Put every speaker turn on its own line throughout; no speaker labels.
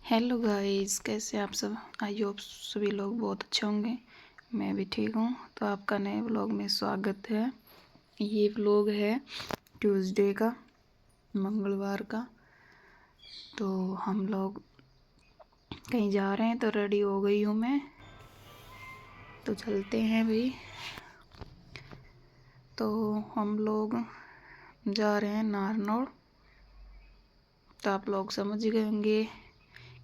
Hello guys, कैसे आप सब? आई होप सभी लोग बहुत अच्छे होंगे। मैं भी ठीक हूँ। तो आपका नए व्लॉग में स्वागत है। ये व्लॉग है ट्यूसडे का, मंगलवार का। तो हम लोग कहीं जा रहे हैं, तो रेडी हो गई हूँ मैं। तो चलते हैं भाई। तो हम लोग जा रहे हैं नारनौल। तो आप लोग समझ गए होंगे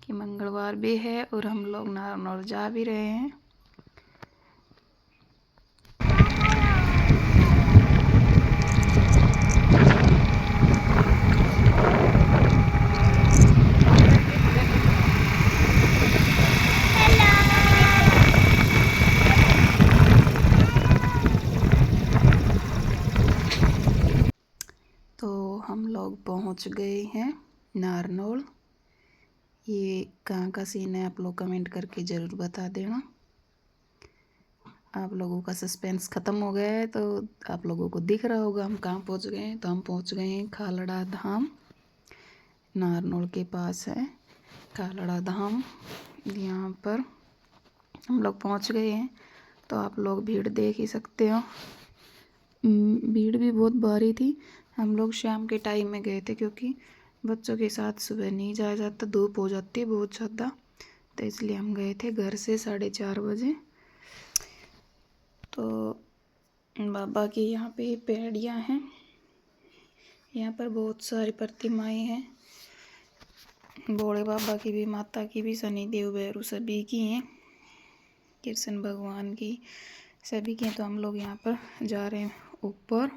कि मंगलवार भी है और हम लोग नारनौल जा भी रहे हैं। तो हम लोग पहुंच गए हैं नारनौल। ये कहाँ का सीन है आप लोग कमेंट करके ज़रूर बता देना। आप लोगों का सस्पेंस ख़त्म हो गया है, तो आप लोगों को दिख रहा होगा हम कहाँ पहुँच गए हैं। तो हम पहुँच गए हैं खालड़ा धाम। नारनौल के पास है खालड़ा धाम। यहाँ पर हम लोग पहुँच गए हैं। तो आप लोग भीड़ देख ही सकते हो। भीड़ भी बहुत भारी थी। हम लोग शाम के टाइम में गए थे, क्योंकि बच्चों के साथ सुबह नहीं जाया जाता, धूप हो जाती है बहुत ज़्यादा। तो इसलिए हम गए थे घर से 4:30 बजे। तो बाबा की यहाँ पे पेड़ियाँ हैं। यहाँ पर बहुत सारी प्रतिमाएं हैं। भोले बाबा की भी, माता की भी, शनि देव भैरव सभी की हैं, कृष्ण भगवान की सभी की हैं। तो हम लोग यहाँ पर जा रहे हैं ऊपर।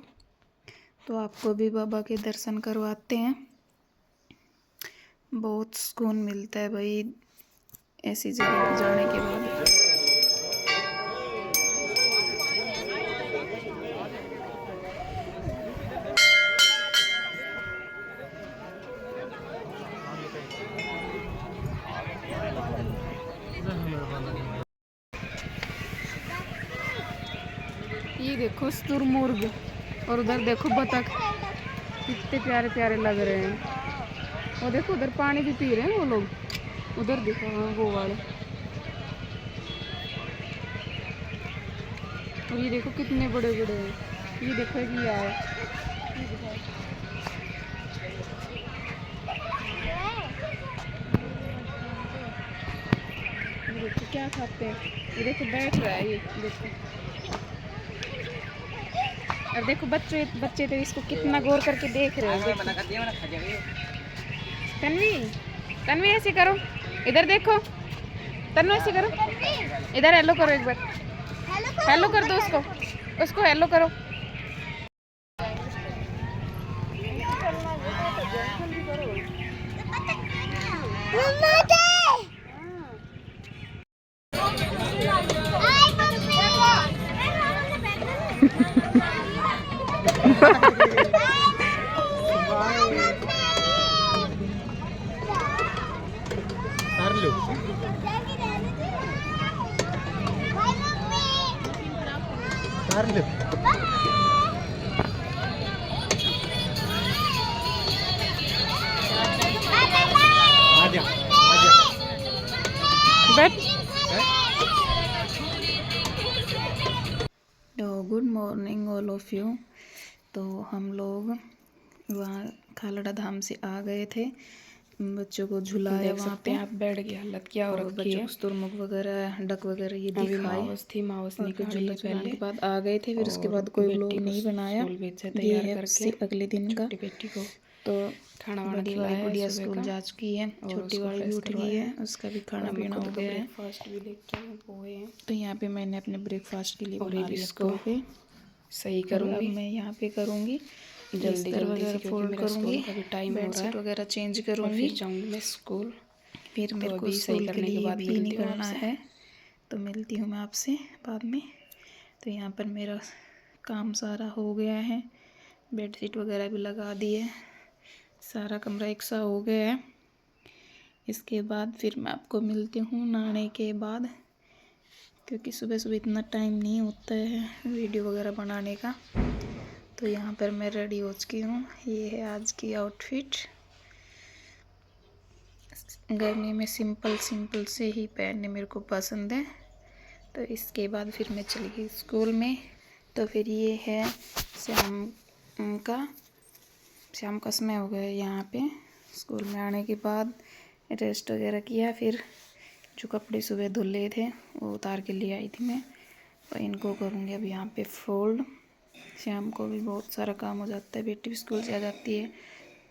तो आपको भी बाबा के दर्शन करवाते हैं। बहुत सुकून मिलता है भाई ऐसी जगह पर जाने के बाद। ये देखो शुतुरमुर्ग, और उधर देखो बतख, कितने प्यारे प्यारे लग रहे हैं। और देखो उधर पानी भी पी रहे हैं वो लोग। उधर देखो, हाँ वो वाले। और ये देखो कितने बड़े बड़े हैं। ये देखो कि ये है, ये देखो क्या खाते हैं। ये देखो बैठ रहा है, ये देखो। और देखो बच्चे बच्चे तो इसको कितना गौर करके देख रहे हैं। तन्वी, तन्वी ऐसे करो, इधर देखो। तन्वी ऐसे करो, इधर हेलो करो एक बार। हेलो कर दो उसको, उसको हेलो करो। तो good morning all of you. तो हम लोग वहाँ खालड़ा धाम से आ गए थे। बच्चों को झुलाया वहाँ पे। आप बेड की हालत क्या हो रखी है। शुतुरमुर्ग वगैरह, डक वगैरह ये दिखाए। मावस थी, मावस निकाली झुलाने के बाद आ गए थे। फिर उसके बाद कोई व्लॉग नहीं बनाया। ये है अगले दिन का। बेटी को तो खाना वाना खिलाया, गुड़िया स्कूल जा चुकी है, छोटी वाली भी उठ गई है, उसका भी खाना पीना हो गया है। ब्रेकफास्ट भी लेके पोहे हैं। तो यहाँ पे मैंने अपने ब्रेकफास्ट के लिए बना लिया पोहे। सही करूँगी, मैं यहाँ पे करूँगी जल्दी वगैरह फोल्ड करूँगी, बेडशीट वगैरह चेंज करूँगी, फिर जाऊँगी मैं स्कूल। फिर मेरे को स्कूल के लिए भी निकलना है। तो मिलती हूँ मैं आपसे बाद में। तो यहाँ पर मेरा काम सारा हो गया है, बेडशीट वगैरह भी लगा दी है, सारा कमरा एक सा हो गया है। इसके बाद फिर मैं आपको मिलती हूँ नहाने के बाद, क्योंकि सुबह सुबह इतना टाइम नहीं होता है वीडियो वगैरह बनाने का। तो यहाँ पर मैं रेडी हो चुकी हूँ। ये है आज की आउटफिट। गर्मी में सिंपल सिंपल से ही पहनने मेरे को पसंद है। तो इसके बाद फिर मैं चली गई स्कूल में। तो फिर ये है शाम का समय हो गया यहाँ पे। स्कूल में आने के बाद रेस्ट वगैरह किया, फिर जो कपड़े सुबह धुले थे वो उतार के ले आई थी मैं, और इनको करूँगी अब यहाँ पे फोल्ड। शाम को भी बहुत सारा काम हो जाता है, बेटी भी स्कूल से आ जाती है,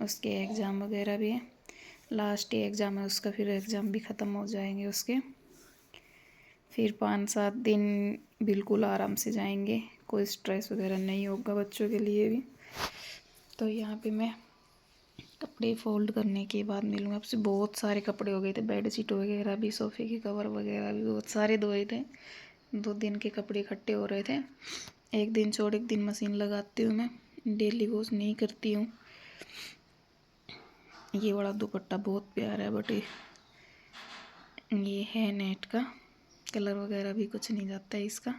उसके एग्ज़ाम वगैरह भी है, लास्ट ही एग्ज़ाम है उसका, फिर एग्ज़ाम भी ख़त्म हो जाएंगे उसके। फिर 5-7 दिन बिल्कुल आराम से जाएंगे, कोई स्ट्रेस वगैरह नहीं होगा बच्चों के लिए भी। तो यहाँ पे मैं कपड़े फोल्ड करने के बाद मिलूँगा आपसे। बहुत सारे कपड़े हो गए थे, बेड शीट वगैरह भी, सोफ़े के कवर वगैरह भी बहुत सारे धोए थे। 2 दिन के कपड़े इकट्ठे हो रहे थे। एक दिन छोड़ एक दिन मशीन लगाती हूँ मैं, डेली वॉश नहीं करती हूँ। ये वाला दुपट्टा बहुत प्यारा है, बट ये है नेट का, कलर वगैरह भी कुछ नहीं जाता है इसका।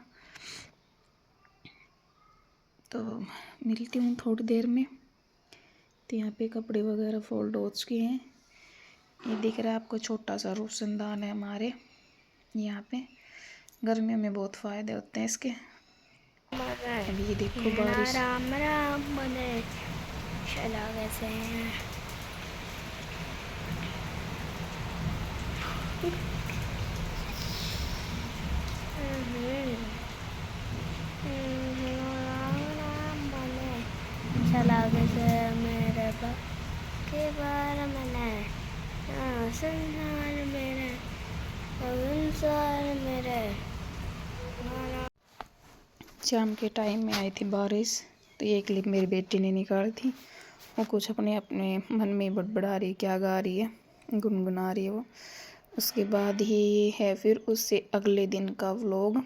तो मिलती हूँ थोड़ी देर में। तो यहाँ पे कपड़े वगैरह फोल्ड हो चुके हैं। ये दिख रहा है आपको, छोटा सा रोशनदान है हमारे यहाँ पे। गर्मियों में बहुत फ़ायदे होते हैं इसके। अभी ये देखो बारिश।
राम राम मने चला वैसे चला वैसे मेरे के बार मैंने संसार मेरे मेरे।
शाम के टाइम में आई थी बारिश, तो ये क्लिप मेरी बेटी ने निकाली थी। वो कुछ अपने अपने मन में बड़बड़ा रही, क्या गा रही है, गुनगुना रही है वो। उसके बाद ही है फिर उससे अगले दिन का व्लॉग।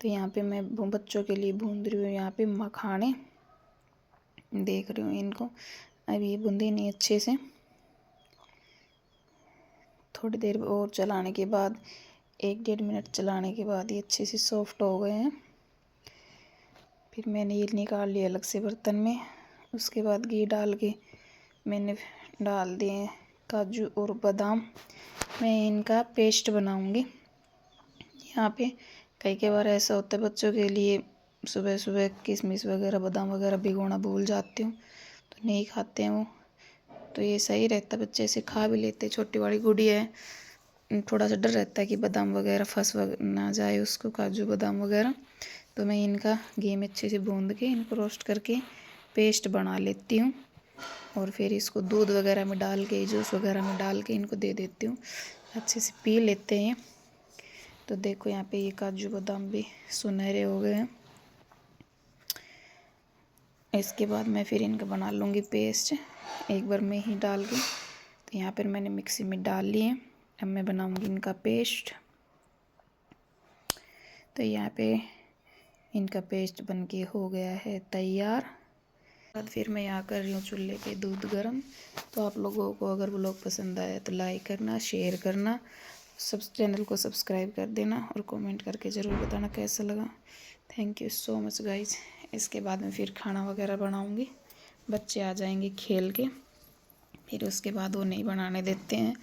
तो यहाँ पे मैं बच्चों के लिए भून रही हूँ यहाँ पे मखाने, देख रही हूँ इनको। अब ये बूंदे नहीं अच्छे से, थोड़ी देर और चलाने के बाद, 1-1.5 मिनट चलाने के बाद ये अच्छे से सॉफ्ट हो गए हैं। फिर मैंने ये निकाल लिया अलग से बर्तन में। उसके बाद घी डाल के मैंने डाल दिए काजू और बादाम। मैं इनका पेस्ट बनाऊंगी। यहाँ पे कई बार ऐसा होता है बच्चों के लिए, सुबह सुबह किशमिश वगैरह बादाम वगैरह भिगोना भूल जाती हूँ, तो नहीं खाते हैं वो। तो ये सही रहता है, बच्चे से खा भी लेते। छोटी वाली गुड़िया है, थोड़ा सा डर रहता है कि बादाम वगैरह फंस ना जाए उसको, काजू बादाम वगैरह। तो मैं इनका घी में अच्छे से भून के इनको रोस्ट करके पेस्ट बना लेती हूँ, और फिर इसको दूध वगैरह में डाल के, जूस वगैरह में डाल के इनको दे देती हूँ, अच्छे से पी लेते हैं। तो देखो यहाँ पे ये काजू बादाम भी सुनहरे हो गए हैं। इसके बाद मैं फिर इनका बना लूँगी पेस्ट, एक बार में ही डाल के। तो यहाँ पर मैंने मिक्सी में डाल लिए, अब मैं बनाऊँगी इनका पेस्ट। तो यहाँ पे इनका पेस्ट बनके हो गया है तैयार। बाद फिर मैं यहाँ कर रही हूँ चूल्हे पे दूध गर्म। तो आप लोगों को अगर व्लॉग पसंद आया तो लाइक करना, शेयर करना, चैनल को सब्सक्राइब कर देना, और कमेंट करके ज़रूर बताना कैसा लगा। Thank you so much guys. इसके बाद में फिर खाना वगैरह बनाऊँगी, बच्चे आ जाएंगे खेल के, फिर उसके बाद वो नहीं बनाने देते हैं।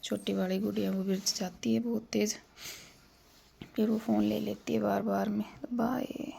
छोटी वाली गुड़िया वो गिर जाती है बहुत तेज़, फिर वो फ़ोन ले लेती है बार बार में। बाय।